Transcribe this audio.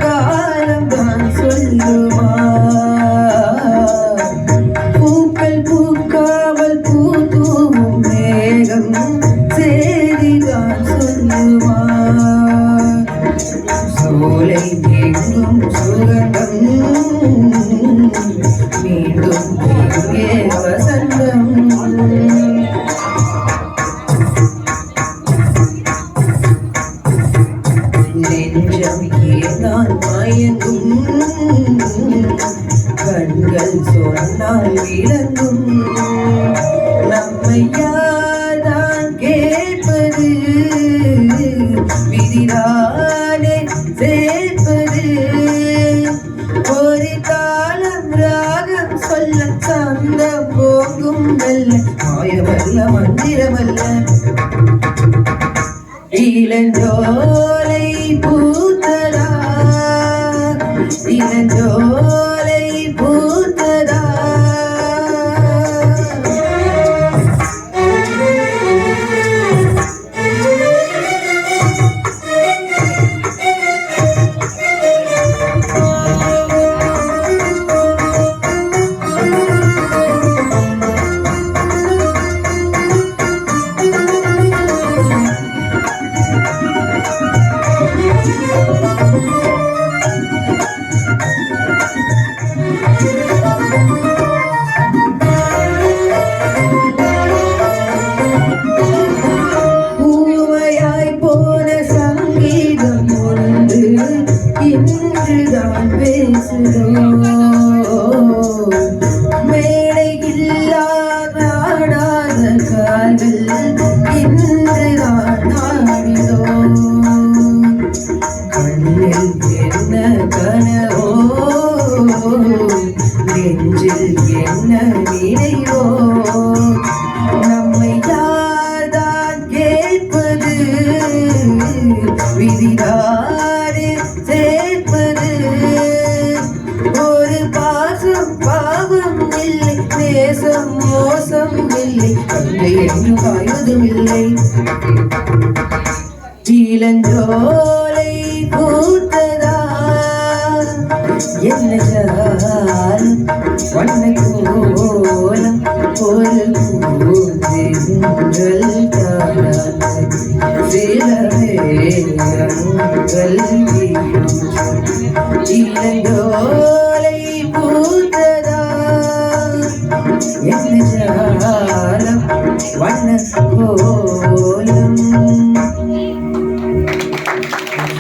காலம் தான் சொல்லுமா பூக்கள் பூக்காமல் பூத்தூவும் மேகம் சேதிதான் சொல்லுமா சோலை எங்கும் சுகந்தம் மீண்டும் எங்கே வசந்தம் நான் மயங்கும் கண்கள் சொன்னால் விளங்கும் நம்மை யார்தான் கேட்பது விதிதானே சேர்ப்பது ஒரு காலம் ராகம் சொல்ல சந்தம் போகும் நல்ல மாயமல்ல மந்திரமல்ல இளஞ்சோலை பூத்ததா இளஞ்சோலை பூத்ததா இன்றுதான் பேசுதோ மேடையில்லாத ஆடாத கால்கள் இன்றுதான் ஆடிதோ கண்ணில் என்ன கனவோ நெஞ்சில் என்ன நினைவோ நம்மை யார்தான் கேட்பது விதிதானே சேர்ப்பது ஒரு பாசம் பாவம் இல்லை நேசம் மோசம் இல்லை தந்தை என்று காய்வதும் இல்லை இளஞ்சோலை பூத்ததா என்ன ஜாலம் வண்ண கோலம் ஒரு பூந்தென்றல் காணாத சிலவே